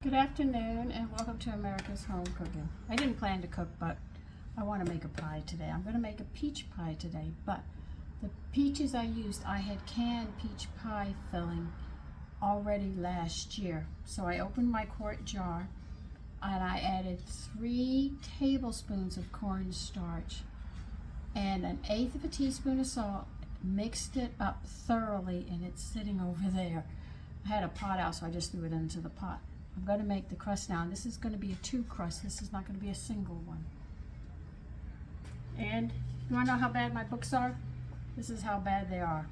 Good afternoon and welcome to America's Home Cooking. I didn't plan to cook, but I want to make a pie today. I'm going to make a peach pie today, but the peaches I used, I had canned peach pie filling already last year. So I opened my quart jar and I added 3 tablespoons of cornstarch and 1/8 of a teaspoon of salt, mixed it up thoroughly, and it's sitting over there. I had a pot out, so I just threw it into the pot. I'm going to make the crust now, and this is going to be a 2 crust. This is not going to be a single one. And you want to know how bad my books are? This is how bad they are.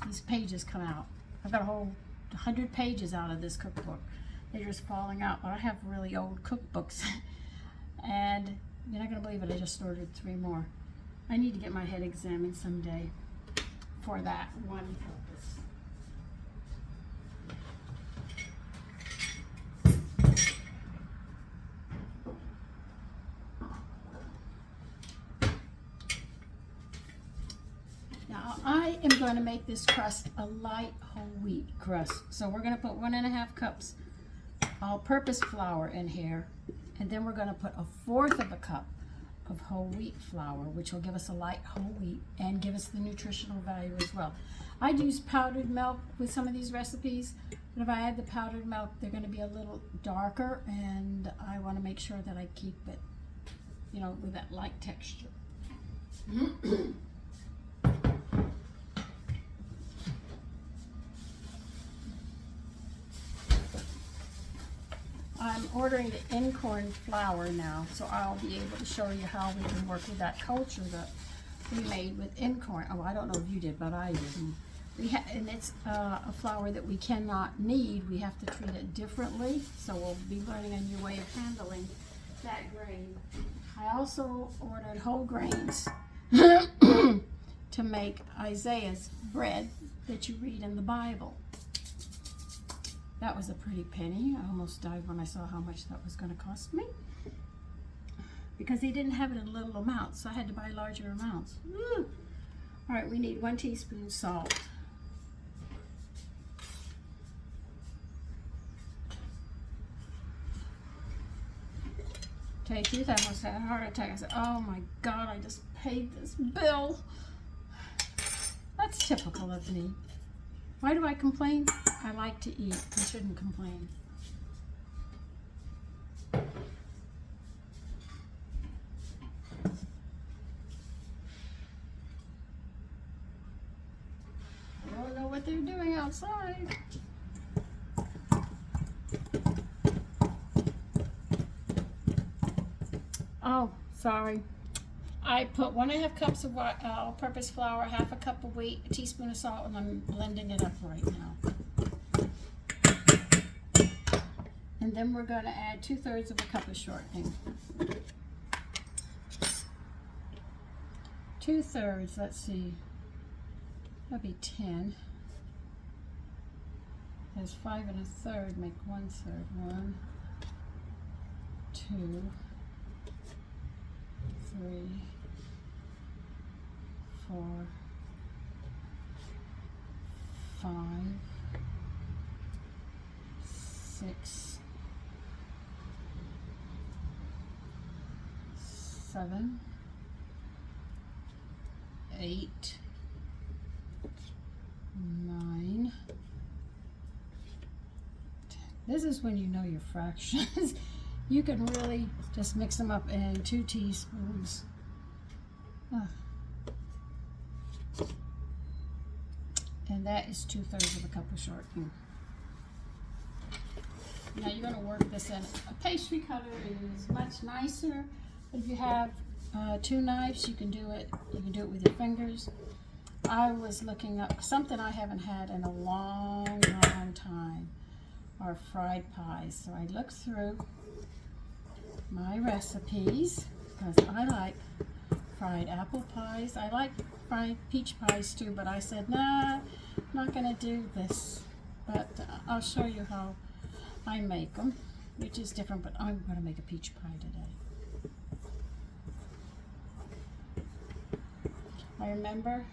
These pages come out. I've got a whole 100 pages out of this cookbook. They're just falling out, but I have really old cookbooks. And you're not going to believe it, I just ordered 3 more. I need to get my head examined someday for that one purpose. Now I am going to make this crust a light whole wheat crust. So we're going to put 1½ cups all-purpose flour in here, and then we're going to put 1/4 of a cup of whole wheat flour, which will give us a light whole wheat and give us the nutritional value as well. I'd use powdered milk with some of these recipes, but if I add the powdered milk, they're going to be a little darker, and I want to make sure that I keep it, you know, with that light texture. I'm ordering the Incorn flour now, so I'll be able to show you how we can work with that culture that we made with Incorn. Oh, I don't know if you did, but I didn't. And it's a flour that we cannot knead. We have to treat it differently, so we'll be learning a new way of handling that grain. I also ordered whole grains to make Isaiah's bread that you read in the Bible. That was a pretty penny. I almost died when I saw how much that was going to cost me, because he didn't have it in little amounts, so I had to buy larger amounts. Woo. All right, we need 1 teaspoon salt. Tell you the truth, I almost had a heart attack. I said, oh my God, I just paid this bill. That's typical of me. Why do I complain? I like to eat. I shouldn't complain. I don't know what they're doing outside. Oh, sorry. I put 1½ cups of all-purpose flour, 1/2 cup of wheat, a teaspoon of salt, and I'm blending it up right now. And then we're going to add 2/3 of a cup of shortening. 2/3, let's see, that'd be 10. There's 5 1/3, make 1/3. 1, 2, 3, 4, 5, 6, 7, 8, 9, 10. This is when you know your fractions. You can really just mix them up in 2 teaspoons. And that is 2/3 of a cup of shortening. Now you're going to work this in. A pastry cutter is much nicer. If you have 2 knives, you can do it. You can do it with your fingers. I was looking up something I haven't had in a long time, are fried pies. So I looked through my recipes because I like fried apple pies. I like fried peach pies too, but I said, nah, I'm not going to do this. But I'll show you how I make them, which is different, but I'm going to make a peach pie today. I remember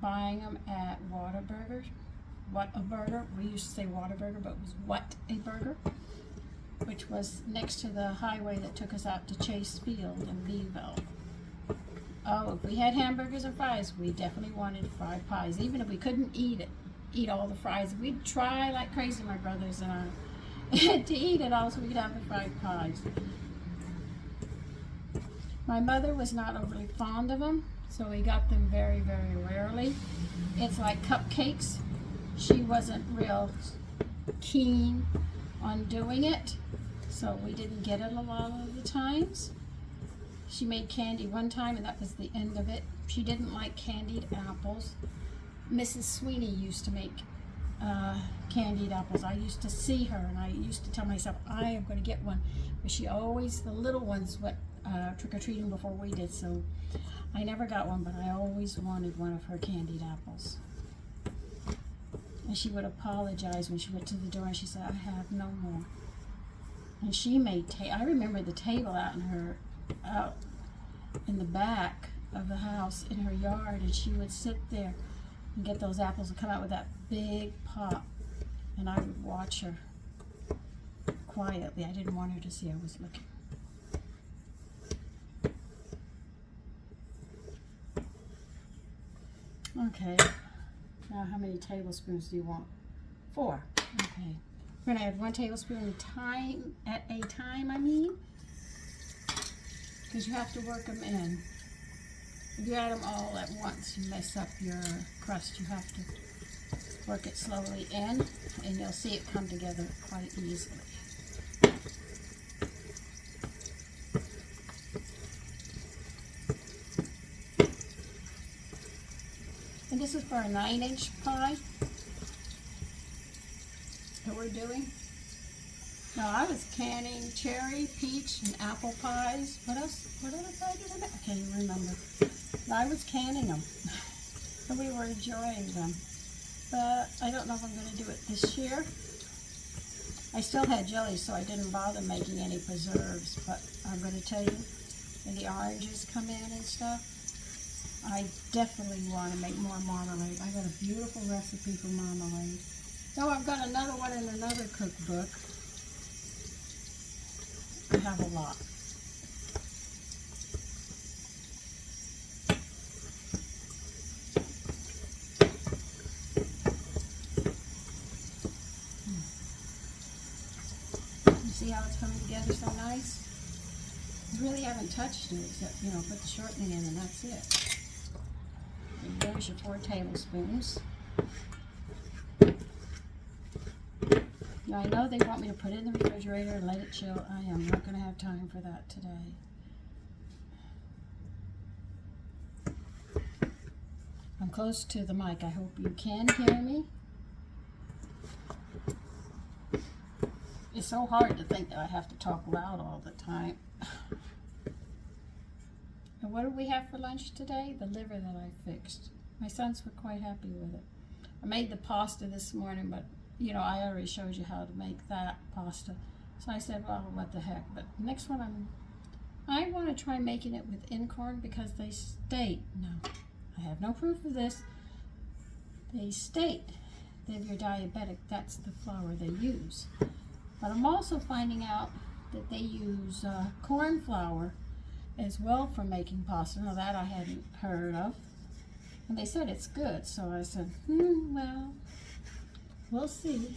buying them at Whataburger Whataburger. We used to say Whataburger, but it was What-A-Burger, which was next to the highway that took us out to Chase Field in Beeville. Oh, if we had hamburgers and fries, we definitely wanted fried pies. Even if we couldn't eat all the fries, we'd try like crazy, my brothers and I, to eat it all so we could have the fried pies. My mother was not overly fond of them, so we got them very, very rarely. It's like cupcakes. She wasn't real keen on doing it, so we didn't get it a lot of the times. She made candy one time, and that was the end of it. She didn't like candied apples. Mrs. Sweeney used to make candied apples. I used to see her, and I used to tell myself, I am going to get one. But she always, the little ones went trick-or-treating before we did, so I never got one, but I always wanted one of her candied apples. And she would apologize when she went to the door, and she said, I have no more. And she made, I remember the table out in the back of the house in her yard, and she would sit there and get those apples and come out with that big pot, and I would watch her quietly. I didn't want her to see I was looking. Okay, now how many tablespoons do you want? 4. Okay, we're gonna add 1 tablespoon at a time, because you have to work them in. If you add them all at once, you mess up your crust. You have to work it slowly in, and you'll see it come together quite easily. And this is for a 9-inch pie that we're doing. Now I was canning cherry, peach, and apple pies. What else? What other pie did I make? I can't even remember. I was canning them, and we were enjoying them. But I don't know if I'm going to do it this year. I still had jelly, so I didn't bother making any preserves. But I'm going to tell you, when the oranges come in and stuff, I definitely want to make more marmalade. I got a beautiful recipe for marmalade. So I've got another one in another cookbook. I have a lot. You see how it's coming together so nice? I really haven't touched it except, put the shortening in and that's it. And there's your 4 tablespoons. Now I know they want me to put it in the refrigerator and let it chill. I am not going to have time for that today. I'm close to the mic. I hope you can hear me. It's so hard to think that I have to talk loud all the time. And what did we have for lunch today? The liver that I fixed. My sons were quite happy with it. I made the pasta this morning, but I already showed you how to make that pasta. So I said, well, what the heck. But the next one I want to try making it with Incorn, because they state, no, I have no proof of this, they state that if you're diabetic, that's the flour they use. But I'm also finding out that they use corn flour as well for making pasta. Now that I hadn't heard of. And they said it's good, so I said, well, we'll see.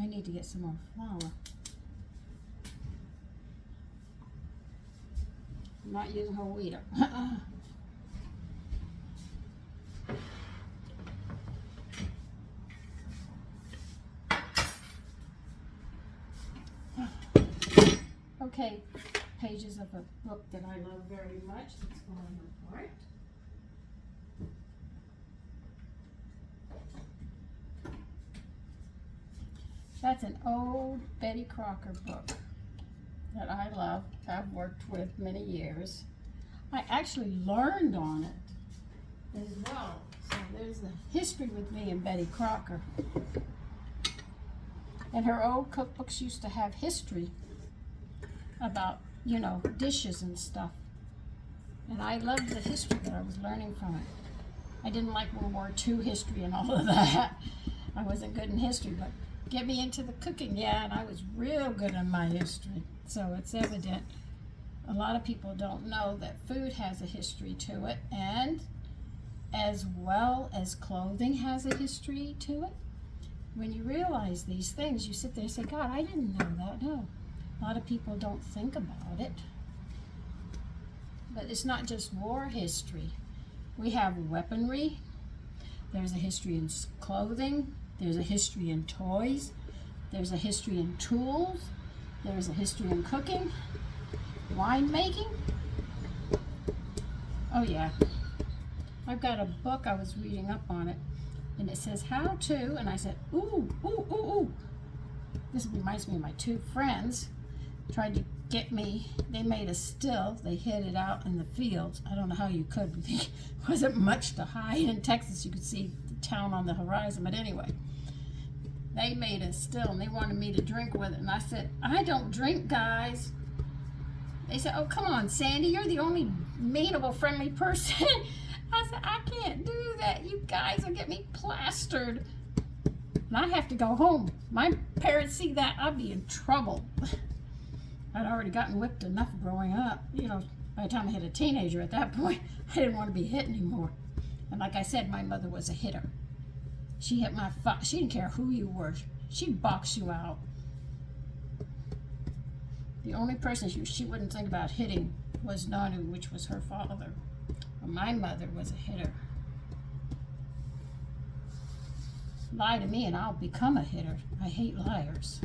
I need to get some more flour. I'm not using whole wheat. Okay, pages of a book that I love very much. Let's go on report. That's an old Betty Crocker book that I love. I've worked with many years. I actually learned on it as well. So there's the history with me and Betty Crocker. And her old cookbooks used to have history about, dishes and stuff. And I loved the history that I was learning from it. I didn't like World War II history and all of that. I wasn't good in history, but get me into the cooking, yeah, and I was real good in my history. So it's evident. A lot of people don't know that food has a history to it, and as well as clothing has a history to it. When you realize these things, you sit there and say, God, I didn't know that. No, a lot of people don't think about it. But it's not just war history. We have weaponry. There's a history in clothing. There's a history in toys. There's a history in tools. There's a history in cooking, winemaking. Oh yeah. I've got a book, I was reading up on it, and it says how to, and I said, ooh, ooh, ooh, ooh. This reminds me of my two friends tried to get me, they made a still, they hid it out in the fields. I don't know how you could, but there wasn't much to hide. In Texas, you could see the town on the horizon, but anyway. They made a still, and they wanted me to drink with it, and I said, I don't drink, guys. They said, oh, come on, Sandy, you're the only meanable, friendly person. I said, I can't do that. You guys will get me plastered. And I have to go home. My parents see that, I'd be in trouble. I'd already gotten whipped enough growing up. You know, by the time I hit a teenager at that point, I didn't want to be hit anymore. And like I said, my mother was a hitter. She hit my she didn't care who you were. She'd box you out. The only person she wouldn't think about hitting was Nanu, which was her father. My mother was a hitter. Lie to me and I'll become a hitter. I hate liars.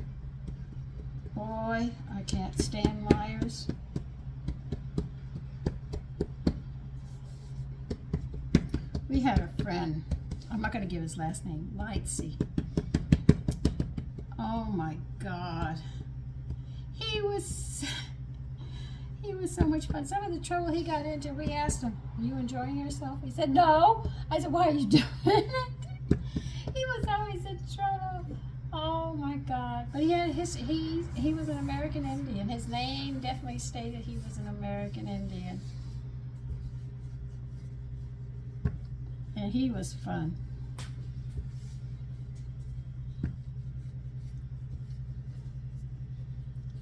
Boy, I can't stand liars. We had a friend, I'm not going to give his last name, Lightsey. Oh my God. He was so much fun. Some of the trouble he got into, we asked him, are you enjoying yourself? He said, no. I said, why are you doing it? He was always in trouble. Oh my God. But he had he was an American Indian. His name definitely stated he was an American Indian. And he was fun.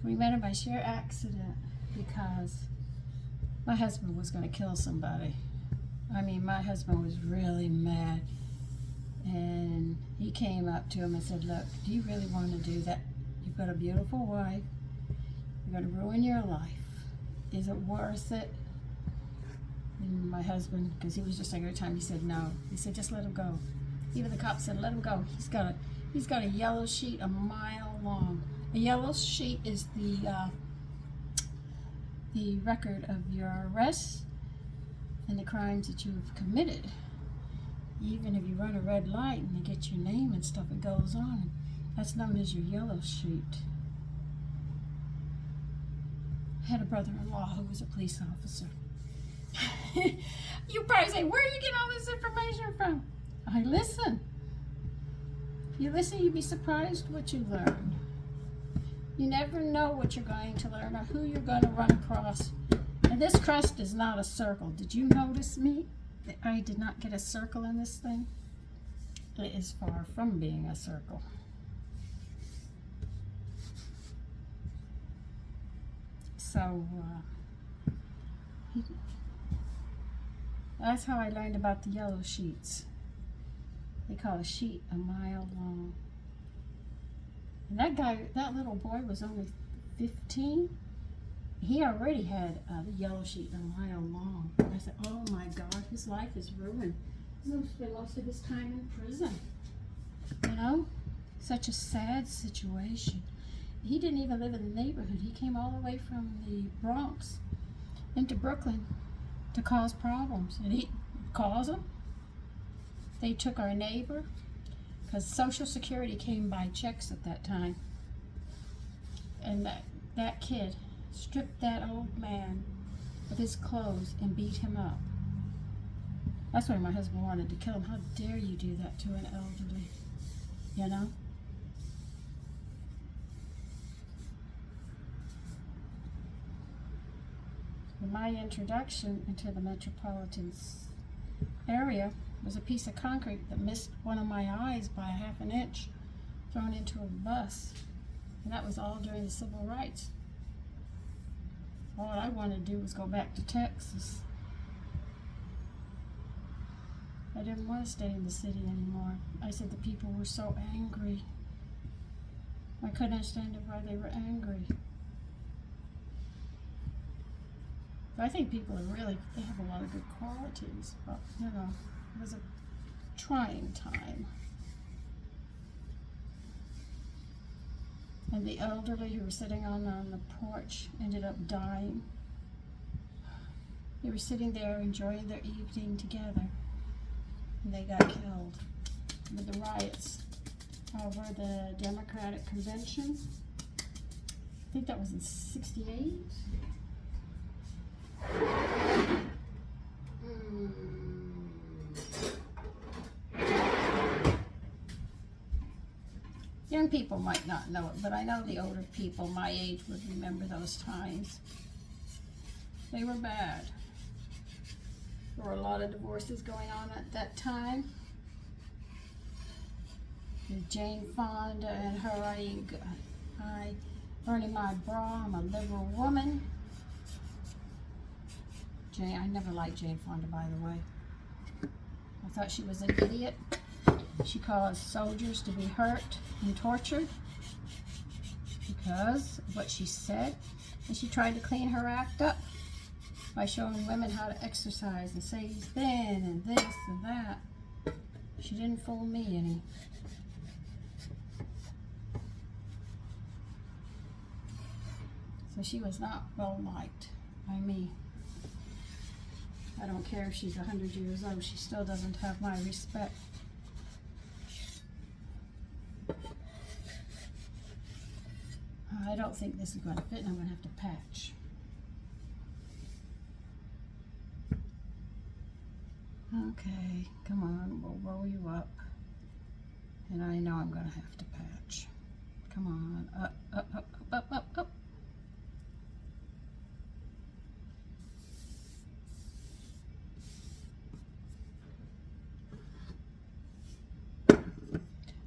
We met him by sheer accident because my husband was going to kill somebody. I mean, my husband was really mad. And he came up to him and said, look, do you really want to do that? You've got a beautiful wife. You're going to ruin your life. Is it worth it? And my husband, because he was just like every time, he said no. He said, just let him go. Even the cop said, let him go. He's got a yellow sheet a mile long. A yellow sheet is the record of your arrests and the crimes that you've committed. Even if you run a red light and they get your name and stuff, it goes on. That's known as your yellow sheet. I had a brother-in-law who was a police officer. You probably say, where are you getting all this information from? I listen. You listen, you'd be surprised what you learn. You never know what you're going to learn or who you're going to run across. And this crust is not a circle. Did you notice me? I did not get a circle in this thing. It is far from being a circle. So, that's how I learned about the yellow sheets. They call a sheet a mile long. And that little boy was only 15. He already had the yellow sheet a mile long. I said, oh my God, his life is ruined. He's going to spend most of his time in prison. You know, such a sad situation. He didn't even live in the neighborhood. He came all the way from the Bronx into Brooklyn to cause problems. And he caused them. They took our neighbor, because Social Security came by checks at that time. And that kid stripped that old man of his clothes and beat him up. That's why my husband wanted to kill him. How dare you do that to an elderly, you know? In my introduction into the metropolitan area, was a piece of concrete that missed one of my eyes by a half an inch, thrown into a bus. And that was all during the civil rights. All I wanted to do was go back to Texas. I didn't want to stay in the city anymore. I said the people were so angry. I couldn't understand why they were angry. I think people are really, they have a lot of good qualities, but you know, it was a trying time. And the elderly who were sitting on the porch ended up dying. They were sitting there enjoying their evening together, and they got killed with the riots over the Democratic Convention. I think that was in '68. Young people might not know it, but I know the older people my age would remember those times. They were bad. There were a lot of divorces going on at that time. With Jane Fonda and her, I burning my bra, I'm a liberal woman. I never liked Jane Fonda, by the way. I thought she was an idiot. She caused soldiers to be hurt and tortured because of what she said. And she tried to clean her act up by showing women how to exercise and say thin and this and that. She didn't fool me any. So she was not well liked by me. I don't care if she's 100 years old, she still doesn't have my respect. I don't think this is going to fit, and I'm going to have to patch. Okay, come on, we'll roll you up. And I know I'm going to have to patch. Come on, up, up, up, up, up, up, up.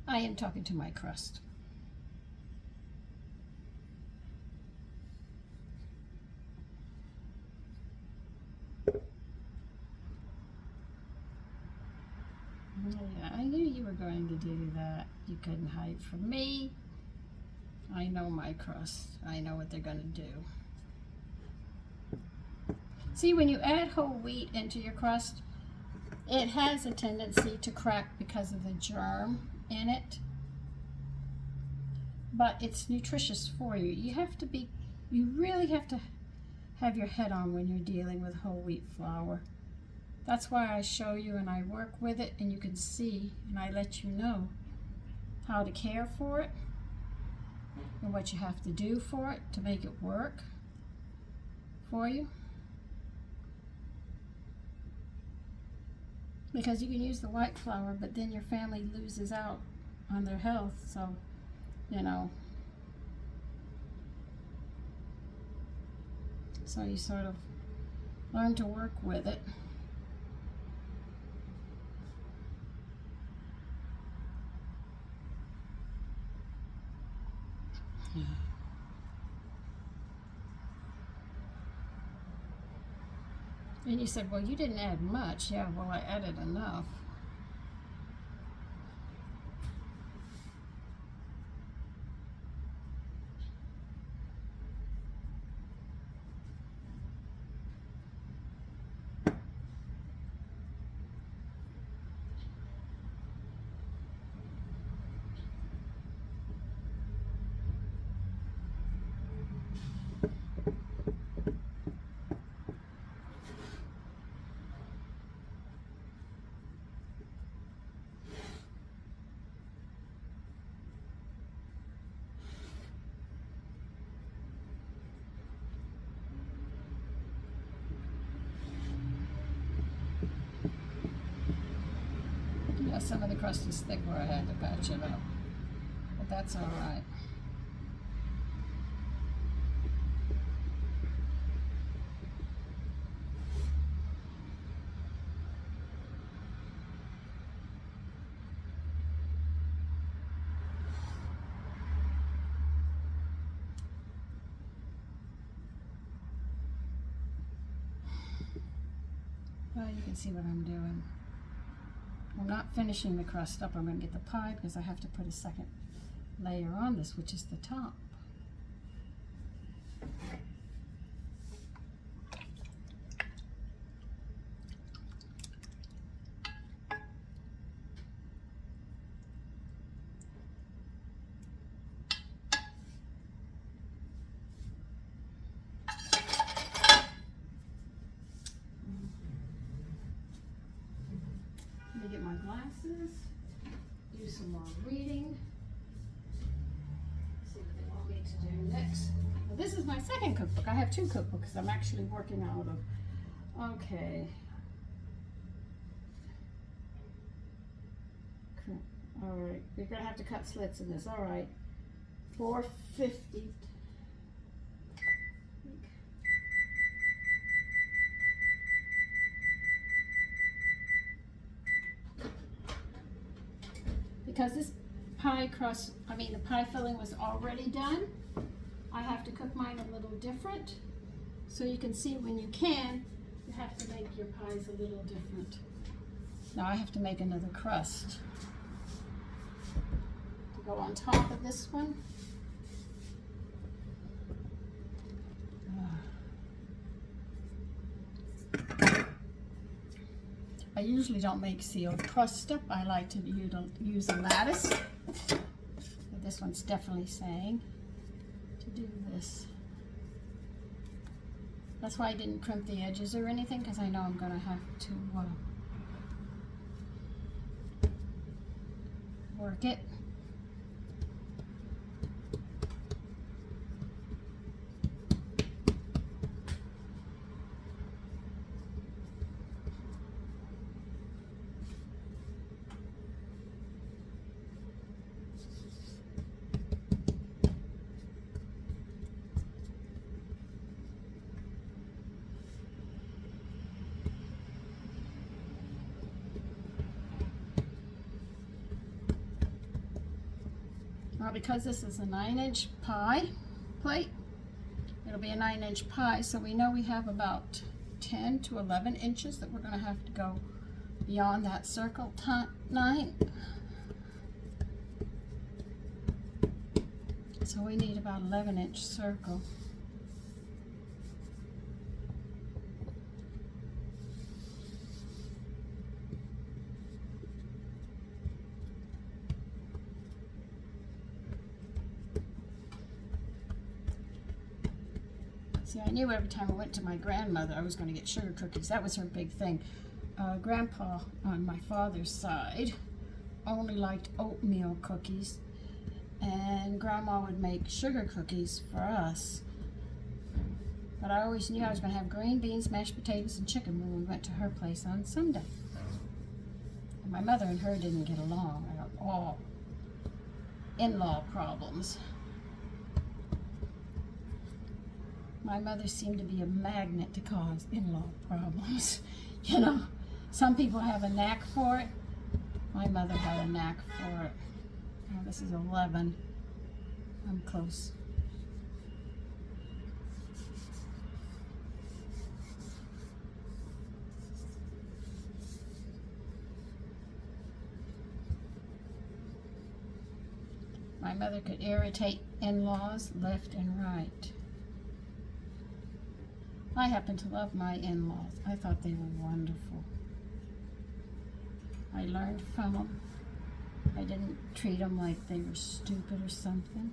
I am talking to my crust. Yeah, I knew you were going to do that. You couldn't hide from me. I know my crust. I know what they're going to do. See, when you add whole wheat into your crust, it has a tendency to crack because of the germ in it, but it's nutritious for you. You really have to have your head on when you're dealing with whole wheat flour. That's why I show you and I work with it, and you can see and I let you know how to care for it and what you have to do for it to make it work for you. Because you can use the white flour, but then your family loses out on their health, so, you know. So you sort of learn to work with it. And you said, well, you didn't add much. Yeah, well, I added enough. Yeah, some of the crust is thick where I had to patch it up, but that's all right. you can see what I'm doing. I'm not finishing the crust up. I'm going to get the pie because I have to put a second layer on this, which is the top. Let me get my glasses, do some more reading, see what they want me to do next. Well, this is my second cookbook. I have two cookbooks I'm actually working out of. Okay. All right, you're gonna have to cut slits in this. All right, 450. Because this pie crust, the pie filling was already done, I have to cook mine a little different. So you can see when you have to make your pies a little different. Now I have to make another crust to go on top of this one. I usually don't make sealed crust up. I like to use a lattice. But this one's definitely saying to do this. That's why I didn't crimp the edges or anything, because I know I'm going to have to work it. Now, because this is a 9-inch pie plate, it'll be a 9-inch pie, so we know we have about 10 to 11 inches that we're going to have to go beyond that circle 9. So we need about 11-inch circle. See, I knew every time I went to my grandmother I was going to get sugar cookies. That was her big thing. Grandpa on my father's side only liked oatmeal cookies, and Grandma would make sugar cookies for us. But I always knew I was going to have green beans, mashed potatoes, and chicken when we went to her place on Sunday. And my mother and her didn't get along at all. In-law problems. My mother seemed to be a magnet to cause in-law problems. You know, some people have a knack for it. My mother had a knack for it. Oh, this is 11. I'm close. My mother could irritate in-laws left and right. I happen to love my in-laws. I thought they were wonderful. I learned from them. I didn't treat them like they were stupid or something.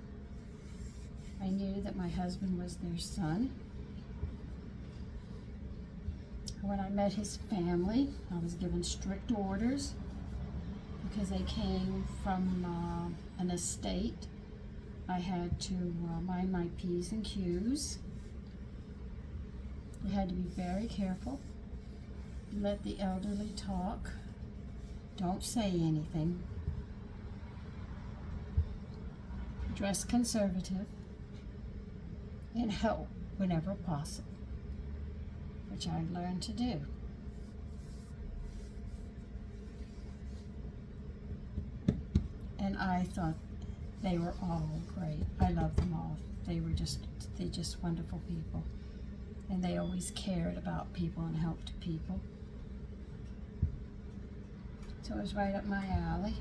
I knew that my husband was their son. When I met his family, I was given strict orders because they came from an estate. I had to mind my P's and Q's. You had to be very careful. Let the elderly talk. Don't say anything. Dress conservative. And help whenever possible, which I learned to do. And I thought they were all great. I loved them all. They're just wonderful people. And they always cared about people and helped people. So it's right up my alley.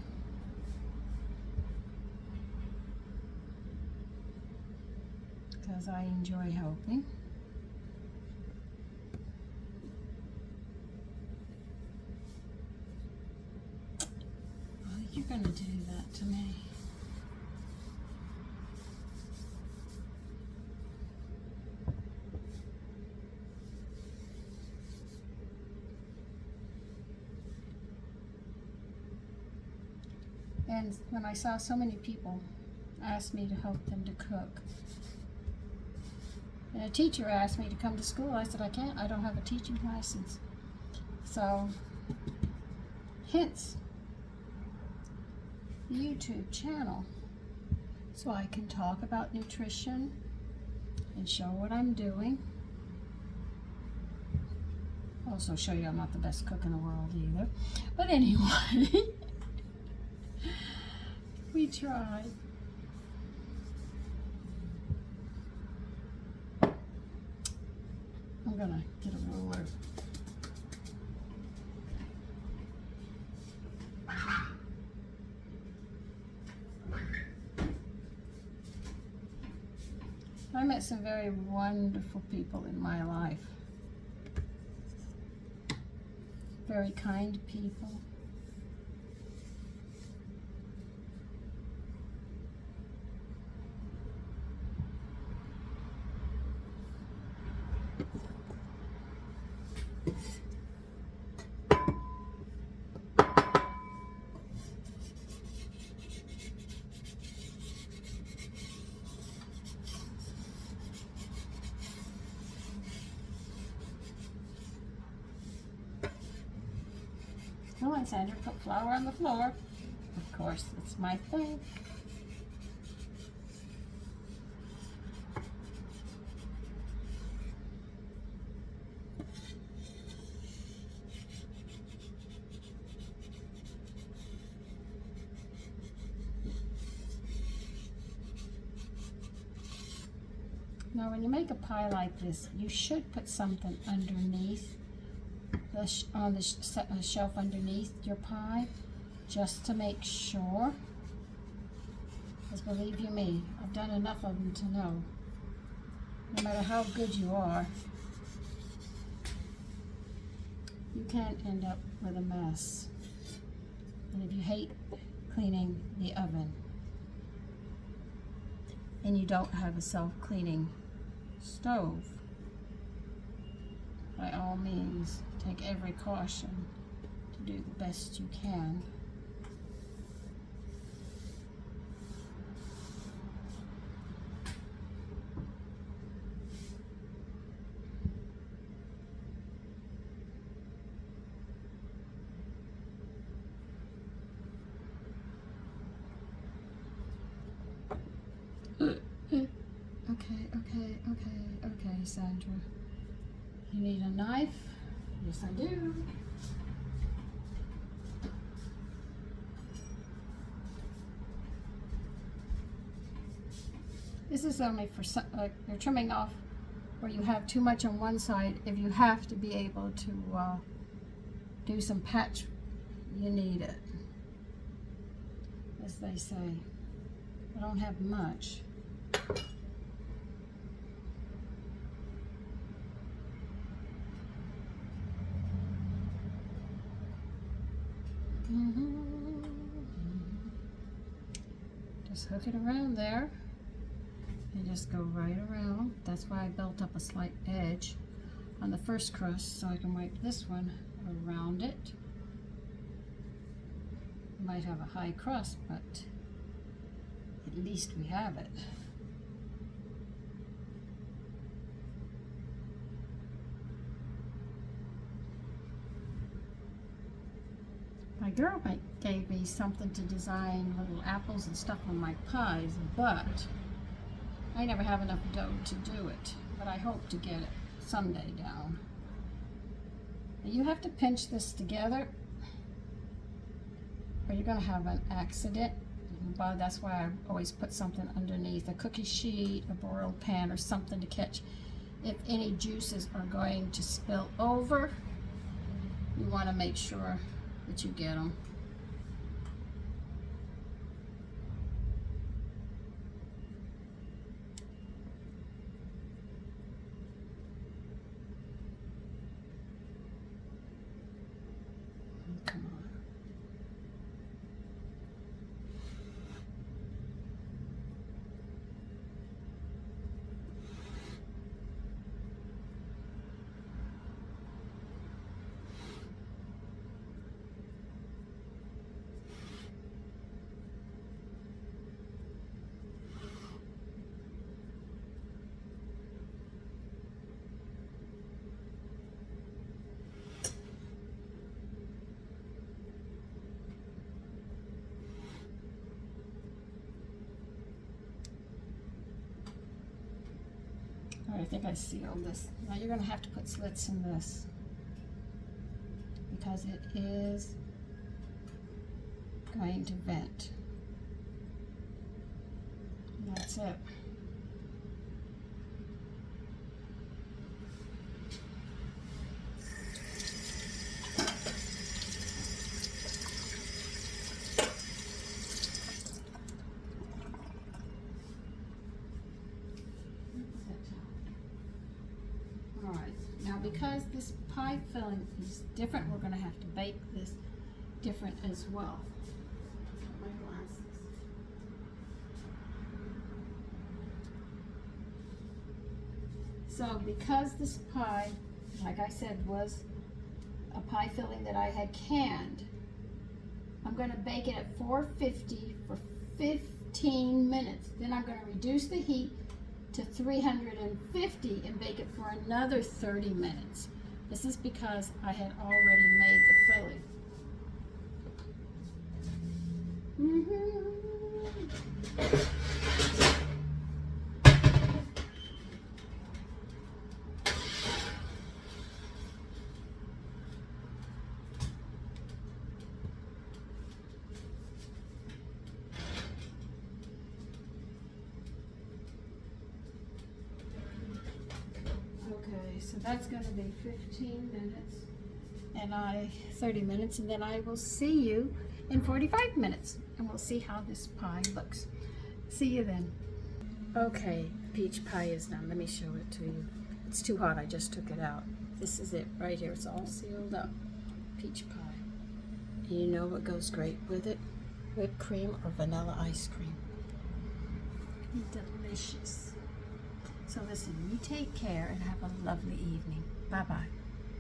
Because I enjoy helping. Oh, you're gonna do that to me. And when I saw so many people ask me to help them to cook, and a teacher asked me to come to school, I said I can't, I don't have a teaching license. So, hence the YouTube channel, so I can talk about nutrition and show what I'm doing. Also show you I'm not the best cook in the world either. But anyway, we tried. I'm gonna get a ruler. I met some very wonderful people in my life. Very kind people. Come on, Sandra, put flour on the floor. Of course, it's my thing. Now, when you make a pie like this, you should put something underneath on the shelf underneath your pie, just to make sure. Because believe you me, I've done enough of them to know, no matter how good you are, you can end up with a mess. And if you hate cleaning the oven, and you don't have a self-cleaning stove, by all means, take every caution to do the best you can. Okay, Sandra. You need a knife? Yes, I do. This is only for some, you're trimming off where you have too much on one side. If you have to be able to do some patch, you need it, as they say. I don't have much. Just hook it around there and just go right around. That's why I built up a slight edge on the first crust, so I can wipe this one around it. You might have a high crust, but at least we have it. My girl gave me something to design little apples and stuff on my pies, but I never have enough dough to do it. But I hope to get it someday down. Now you have to pinch this together, or you're going to have an accident. Well, that's why I always put something underneath, a cookie sheet, a broiled pan, or something to catch if any juices are going to spill over. You want to make sure that you get them. All right, I think I sealed this. Now you're gonna have to put slits in this because it is going to vent. And that's it. Alright, now because this pie filling is different, we're going to have to bake this different as well. My glasses. So because this pie, like I said, was a pie filling that I had canned, I'm going to bake it at 450 for 15 minutes. Then I'm going to reduce the heat to 350 and bake it for another 30 minutes. This is because I had already made the filling. Okay, so that's going to be 15 minutes and 30 minutes, and then I will see you in 45 minutes and we'll see how this pie looks. See you then. Okay, peach pie is done. Let me show it to you. It's too hot, I just took it out. This is it right here. It's all sealed up. Peach pie. And you know what goes great with it? Whipped cream or vanilla ice cream. Delicious. So listen, you take care and have a lovely evening. Bye-bye.